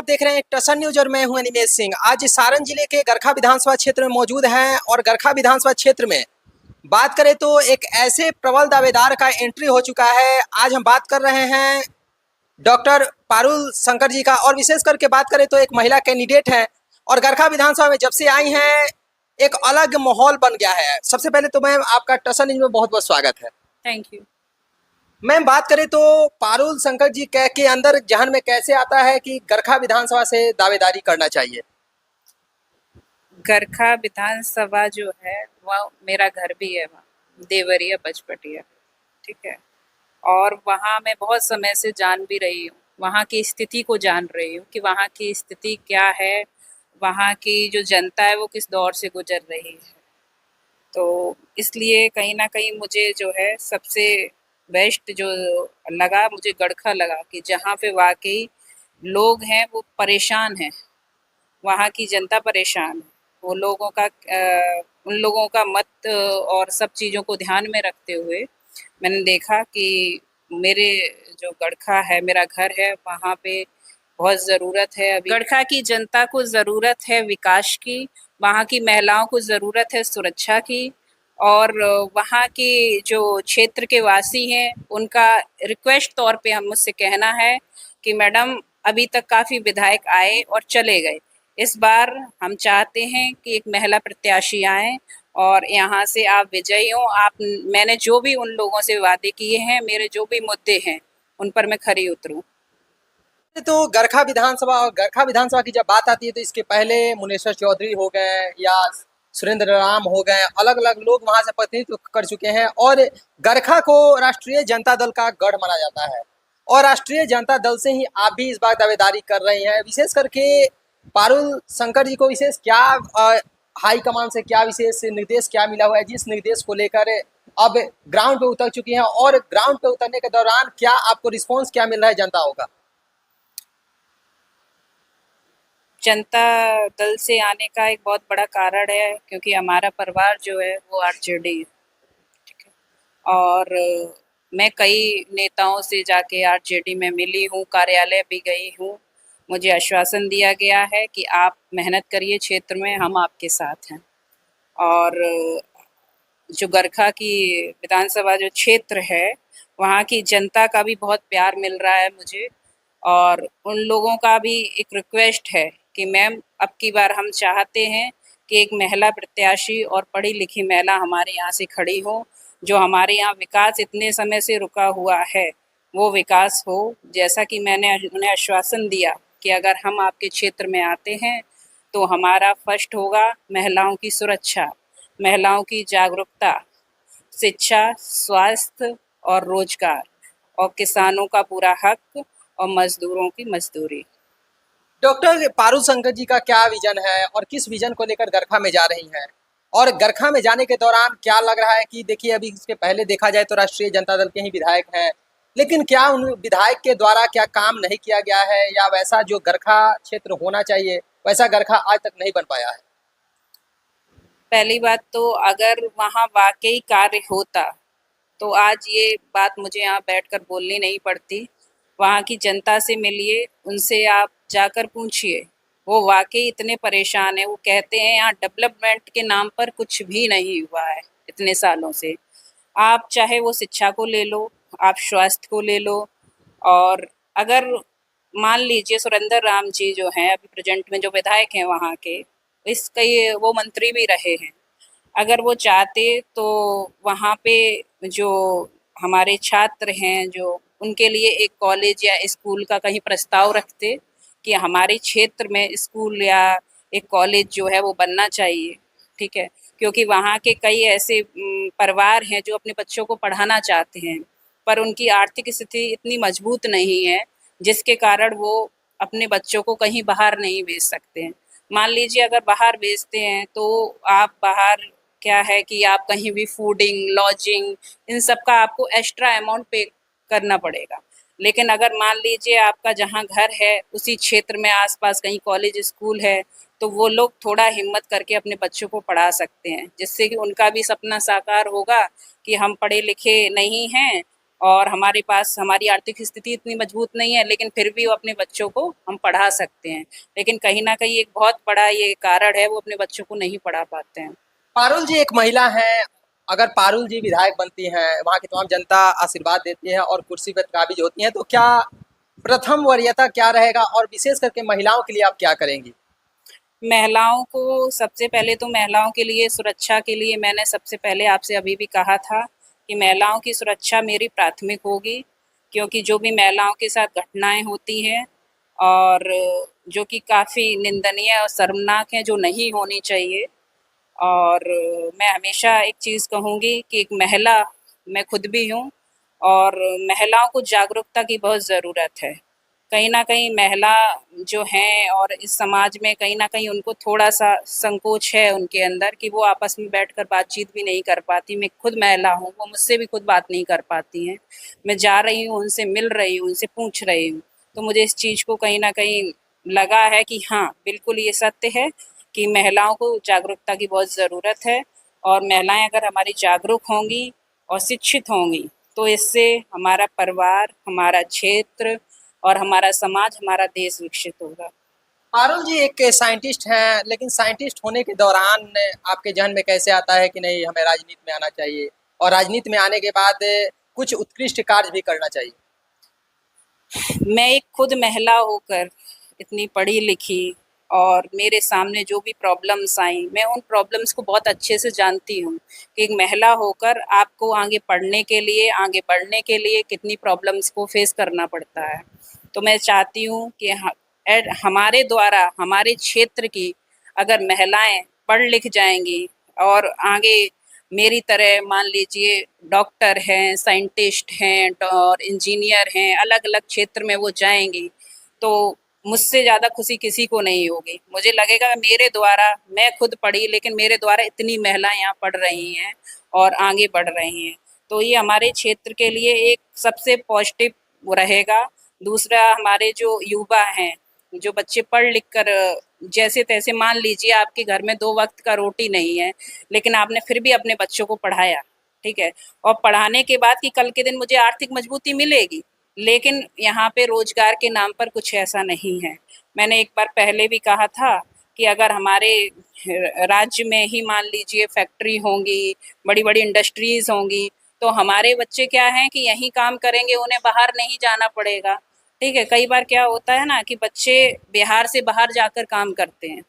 आप देख रहे हैं टसन न्यूज और मैं हूं अनिमेश सिंह। आज सारण जिले के गरखा विधानसभा क्षेत्र में मौजूद हैं और गरखा विधानसभा क्षेत्र में बात करें तो एक ऐसे प्रबल दावेदार का एंट्री हो चुका है। आज हम बात कर रहे हैं डॉक्टर पारुल शंकर जी का, और विशेष करके बात करें तो एक महिला कैंडिडेट है और गरखा विधानसभा में जब से आई हैं एक अलग माहौल बन गया है। सबसे पहले तो मैम आपका टसन न्यूज में बहुत बहुत स्वागत है। Thank you. मैम बात करें तो पारुल शंकर जी के अंदर जहन में कैसे आता है कि गरखा विधानसभा से दावेदारी करना चाहिए? गरखा विधानसभा जो है वह मेरा घर भी है, वहाँ देवरिया बचपटिया, ठीक है। और वहाँ मैं बहुत समय से जान भी रही हूँ, वहाँ की स्थिति को जान रही हूँ कि वहाँ की स्थिति क्या है, वहाँ की जो जनता है वो किस दौर से गुजर रही है। तो इसलिए कहीं ना कहीं मुझे जो है सबसे बेस्ट जो लगा, मुझे गड़खा लगा कि जहाँ पे वाकई लोग हैं वो परेशान हैं, वहाँ की जनता परेशान है। वो लोगों का उन लोगों का मत और सब चीज़ों को ध्यान में रखते हुए मैंने देखा कि मेरे जो गड़खा है, मेरा घर है, वहाँ पे बहुत ज़रूरत है। अभी गड़खा की जनता को ज़रूरत है विकास की, वहाँ की महिलाओं को ज़रूरत है सुरक्षा की, और वहाँ की जो क्षेत्र के वासी हैं उनका रिक्वेस्ट तौर पे हम मुझसे कहना है कि मैडम अभी तक काफ़ी विधायक आए और चले गए, इस बार हम चाहते हैं कि एक महिला प्रत्याशी आए और यहाँ से आप विजयी हो। आप मैंने जो भी उन लोगों से वादे किए हैं, मेरे जो भी मुद्दे हैं उन पर मैं खरी उतरूं। तो गरखा विधानसभा की जब बात आती है तो इसके पहले मुनेश्वर चौधरी हो गए या सुरेंद्र राम हो गए, अलग अलग लोग वहां से प्रतिनिधित्व कर चुके हैं और गरखा को राष्ट्रीय जनता दल का गढ़ माना जाता है और राष्ट्रीय जनता दल से ही आप भी इस बार दावेदारी कर रही हैं। विशेष करके पारुल शंकर जी को विशेष क्या हाई कमान से क्या विशेष निर्देश क्या मिला हुआ है जिस निर्देश को लेकर अब ग्राउंड पे उतर चुकी हैं, और ग्राउंड पे उतरने के दौरान क्या आपको रिस्पॉन्स क्या मिल रहा है जनताओं का? जनता दल से आने का एक बहुत बड़ा कारण है क्योंकि हमारा परिवार जो है वो आरजेडी है, ठीक है। और मैं कई नेताओं से जाके आरजेडी में मिली हूँ, कार्यालय भी गई हूँ। मुझे आश्वासन दिया गया है कि आप मेहनत करिए क्षेत्र में, हम आपके साथ हैं। और जो गरखा की विधानसभा जो क्षेत्र है वहाँ की जनता का भी बहुत प्यार मिल रहा है मुझे, और उन लोगों का भी एक रिक्वेस्ट है कि मैम अब की बार हम चाहते हैं कि एक महिला प्रत्याशी और पढ़ी लिखी महिला हमारे यहाँ से खड़ी हो, जो हमारे यहाँ विकास इतने समय से रुका हुआ है वो विकास हो। जैसा कि मैंने उन्हें आश्वासन दिया कि अगर हम आपके क्षेत्र में आते हैं तो हमारा फर्स्ट होगा महिलाओं की सुरक्षा, महिलाओं की जागरूकता, शिक्षा, स्वास्थ्य और रोजगार, और किसानों का पूरा हक और मजदूरों की मजदूरी। डॉक्टर पारुल शंकर जी का क्या विजन है और किस विजन को लेकर गरखा में जा रही हैं? और गरखा में जाने के दौरान क्या लग रहा है कि देखिए अभी इसके पहले देखा जाए तो राष्ट्रीय जनता दल के ही विधायक हैं, लेकिन क्या उन विधायक के द्वारा क्या काम नहीं किया गया है या वैसा जो गरखा क्षेत्र होना चाहिए वैसा गरखा आज तक नहीं बन पाया है? पहली बात तो अगर वहाँ वाकई कार्य होता तो आज ये बात मुझे यहाँ बैठकर बोलनी नहीं पड़ती। वहाँ की जनता से मिलिए, उनसे आप जाकर पूछिए, वो वाकई इतने परेशान है। वो कहते हैं यहाँ डेवलपमेंट के नाम पर कुछ भी नहीं हुआ है इतने सालों से। आप चाहे वो शिक्षा को ले लो, आप स्वास्थ्य को ले लो, और अगर मान लीजिए सुरेंद्र राम जी जो हैं अभी प्रेजेंट में जो विधायक हैं वहाँ के, इसके वो मंत्री भी रहे हैं, अगर वो चाहते तो वहाँ पे जो हमारे छात्र हैं जो उनके लिए एक कॉलेज या स्कूल का कहीं प्रस्ताव रखते कि हमारे क्षेत्र में स्कूल या एक कॉलेज जो है वो बनना चाहिए, ठीक है। क्योंकि वहाँ के कई ऐसे परिवार हैं जो अपने बच्चों को पढ़ाना चाहते हैं पर उनकी आर्थिक स्थिति इतनी मजबूत नहीं है जिसके कारण वो अपने बच्चों को कहीं बाहर नहीं भेज सकते हैं। मान लीजिए अगर बाहर भेजते हैं तो आप बाहर क्या है कि आप कहीं भी फूडिंग, लॉजिंग, इन सब का आपको एक्स्ट्रा अमाउंट पे करना पड़ेगा। लेकिन अगर मान लीजिए आपका जहाँ घर है उसी क्षेत्र में आसपास कहीं कॉलेज, स्कूल है, तो वो लोग थोड़ा हिम्मत करके अपने बच्चों को पढ़ा सकते हैं, जिससे कि उनका भी सपना साकार होगा कि हम पढ़े लिखे नहीं हैं और हमारे पास हमारी आर्थिक स्थिति इतनी मजबूत नहीं है, लेकिन फिर भी वो अपने बच्चों को हम पढ़ा सकते हैं। लेकिन कहीं न कहीं एक बहुत बड़ा ये कारण है, वो अपने बच्चों को नहीं पढ़ा पाते हैं। पारुल जी एक महिला हैं, अगर पारुल जी विधायक बनती हैं, वहाँ की तमाम जनता आशीर्वाद देती है और कुर्सी पे काबिज होती हैं, तो क्या प्रथम वरीयता क्या रहेगा और विशेष करके महिलाओं के लिए आप क्या करेंगी? महिलाओं को सबसे पहले तो महिलाओं के लिए सुरक्षा के लिए मैंने सबसे पहले आपसे अभी भी कहा था कि महिलाओं की सुरक्षा मेरी प्राथमिक होगी, क्योंकि जो भी महिलाओं के साथ घटनाएँ होती हैं और जो कि काफ़ी निंदनीय और शर्मनाक हैं, जो नहीं होनी चाहिए। और मैं हमेशा एक चीज़ कहूँगी कि एक महिला, मैं खुद भी हूँ, और महिलाओं को जागरूकता की बहुत ज़रूरत है। कहीं न कहीं महिला जो हैं और इस समाज में कहीं न कहीं उनको थोड़ा-सा संकोच है उनके अंदर कि वो आपस में बैठकर बातचीत भी नहीं कर पाती। मैं खुद महिला हूँ, वो मुझसे भी खुद बात नहीं कर पाती हैं। मैं जा रही हूँ, उनसे मिल रही हूँ, उनसे पूछ रही हूँ। तो मुझे इस चीज़ को कहीं न कहीं लगा है कि हाँ, बिल्कुल ये सत्य है कि महिलाओं को जागरूकता की बहुत ज़रूरत है, और महिलाएँ अगर हमारी जागरूक होंगी और शिक्षित होंगी, तो इससे हमारा परिवार, हमारा क्षेत्र और हमारा समाज, हमारा देश विकसित होगा। पारुल जी एक साइंटिस्ट हैं, लेकिन साइंटिस्ट होने के दौरान आपके ज़हन में कैसे आता है कि नहीं हमें राजनीति में आना चाहिए और राजनीति में आने के बाद कुछ उत्कृष्ट कार्य भी करना चाहिए? मैं एक खुद महिला होकर इतनी पढ़ी-लिखी और मेरे सामने जो भी प्रॉब्लम्स आई, मैं उन प्रॉब्लम्स को बहुत अच्छे से जानती हूँ कि एक महिला होकर आपको आगे पढ़ने के लिए, आगे बढ़ने के लिए कितनी प्रॉब्लम्स को फेस करना पड़ता है। तो मैं चाहती हूँ कि हमारे द्वारा हमारे क्षेत्र की अगर महिलाएँ पढ़ लिख जाएँगी और आगे मेरी तरह मान लीजिए डॉक्टर हैं, साइंटिस्ट हैं और इंजीनियर हैं, अलग-अलग क्षेत्र में वो जाएँगी, तो मुझसे ज़्यादा खुशी किसी को नहीं होगी। मुझे लगेगा मेरे द्वारा, मैं खुद पढ़ी लेकिन मेरे द्वारा इतनी महिलाएँ यहाँ पढ़ रही हैं और आगे बढ़ रही हैं। तो ये हमारे क्षेत्र के लिए एक सबसे पॉज़िटिव वो रहेगा। दूसरा, हमारे जो युवा हैं, जो बच्चे पढ़ लिख कर जैसे-तैसे, मान लीजिए आपके घर में 2 वक़्त का रोटी नहीं है, लेकिन आपने फिर भी अपने बच्चों को पढ़ाया, ठीक है? और पढ़ाने के बाद कि कल के दिन मुझे आर्थिक मजबूती मिलेगी, लेकिन यहाँ पे रोज़गार के नाम पर कुछ ऐसा नहीं है। मैंने एक बार पहले भी कहा था कि अगर हमारे राज्य में ही मान लीजिए फैक्ट्री होंगी, बड़ी-बड़ी इंडस्ट्रीज़ होंगी, तो हमारे बच्चे क्या हैं कि यहीं काम करेंगे, उन्हें बाहर नहीं जाना पड़ेगा, ठीक है? कई बार क्या होता है ना कि बच्चे बिहार से बाहर जाकर काम करते हैं।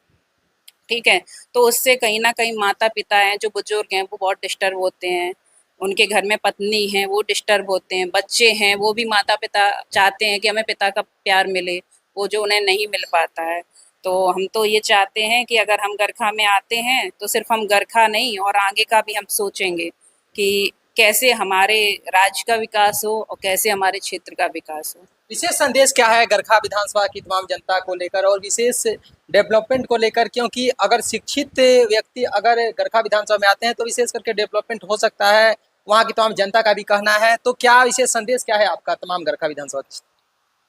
ठीक है? तो उससे कहीं न कहीं माता-पिता हैं, जो बुज़ुर्ग हैं, वो बहुत डिस्टर्ब होते हैं। उनके घर में पत्नी है, वो डिस्टर्ब होते हैं। बच्चे हैं, वो भी माता-पिता चाहते हैं कि हमें पिता का प्यार मिले, वो जो उन्हें नहीं मिल पाता है। तो हम तो ये चाहते हैं कि अगर हम गरखा में आते हैं, तो सिर्फ़ हम गरखा नहीं और आगे का भी हम सोचेंगे कि कैसे हमारे राज्य का विकास हो और कैसे हमारे क्षेत्र का विकास हो। विशेष संदेश क्या है गरखा विधानसभा की तमाम जनता को लेकर और विशेष डेवलपमेंट को लेकर? क्योंकि अगर शिक्षित व्यक्ति अगर गरखा विधानसभा में आते हैं तो विशेष करके डेवलपमेंट हो सकता है, वहाँ की तमाम जनता का भी कहना है। तो क्या विशेष संदेश क्या है आपका तमाम गरखा विधानसभा की?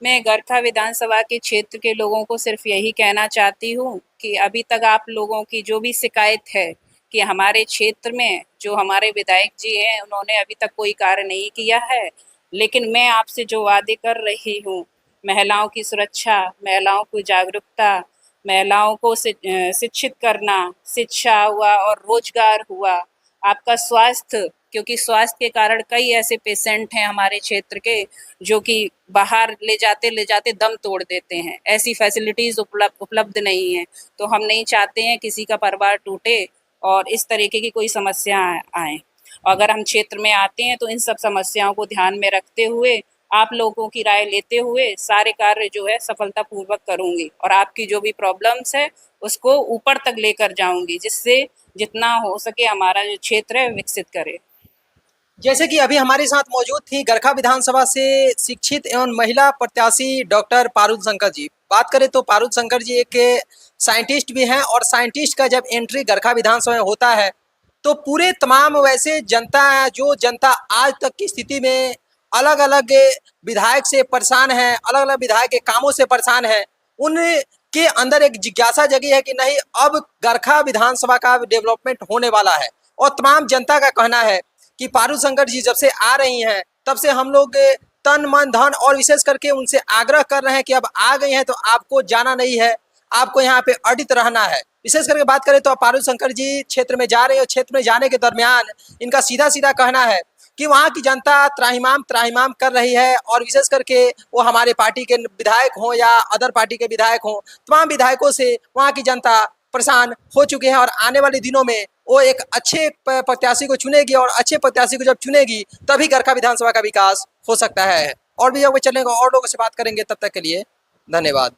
मैं गरखा विधानसभा के क्षेत्र के लोगों को सिर्फ यही कहना चाहती हूँ कि अभी तक आप लोगों की जो भी शिकायत है कि हमारे क्षेत्र में जो हमारे विधायक जी हैं, उन्होंने अभी तक कोई कार्य नहीं किया है। लेकिन मैं आपसे जो वादे कर रही हूँ, महिलाओं की सुरक्षा, महिलाओं की जागरूकता, महिलाओं को शिक्षित करना, शिक्षा हुआ और रोज़गार हुआ, आपका स्वास्थ्य, क्योंकि स्वास्थ्य के कारण कई ऐसे पेशेंट हैं हमारे क्षेत्र के जो कि बाहर ले जाते दम तोड़ देते हैं। ऐसी फैसिलिटीज़ उपलब्ध नहीं है। तो हम नहीं चाहते हैं किसी का परिवार टूटे और इस तरीके की कोई समस्या आएँ। अगर हम क्षेत्र में आते हैं तो इन सब समस्याओं को ध्यान में रखते हुए, आप लोगों की राय लेते हुए सारे कार्य जो है सफलतापूर्वक करूँगी और आपकी जो भी प्रॉब्लम्स है, उसको ऊपर तक लेकर जाऊँगी, जिससे जितना हो सके हमारा जो क्षेत्र है विकसित करे। जैसे कि अभी हमारे साथ मौजूद थी गरखा विधानसभा से शिक्षित एवं महिला प्रत्याशी डॉक्टर पारुल शंकर जी। बात करें तो पारुल शंकर जी एक साइंटिस्ट भी हैं और साइंटिस्ट का जब एंट्री गरखा विधानसभा में होता है तो पूरे तमाम वैसे जनता है जो जनता आज तक की स्थिति में अलग अलग विधायक से परेशान है, अलग अलग विधायक के कामों से परेशान है, उनके अंदर एक जिज्ञासा जगी है कि नहीं अब गरखा विधानसभा का डेवलपमेंट होने वाला है। और तमाम जनता का कहना है कि पारुल शंकर जी जब से आ रही हैं तब से हम लोग तन मन धन और विशेष करके उनसे आग्रह कर रहे हैं कि अब आ गए हैं तो आपको जाना नहीं है, आपको यहाँ पे अडित रहना है। विशेष करके बात करें तो पारुल शंकर जी क्षेत्र में जा रहे हैं और क्षेत्र में जाने के दरमियान इनका सीधा सीधा कहना है कि वहाँ की जनता त्राहिमाम त्राहिमाम कर रही है और विशेष करके वो हमारे पार्टी के विधायक हों या अदर पार्टी के विधायक हों, तमाम विधायकों से वहाँ की जनता परेशान हो चुके हैं और आने वाले दिनों में वो एक अच्छे प्रत्याशी को चुनेगी और अच्छे प्रत्याशी को जब चुनेगी तभी गरखा विधानसभा का विकास हो सकता है। और भी आगे चलेंगे और लोगों से बात करेंगे, तब तक के लिए धन्यवाद।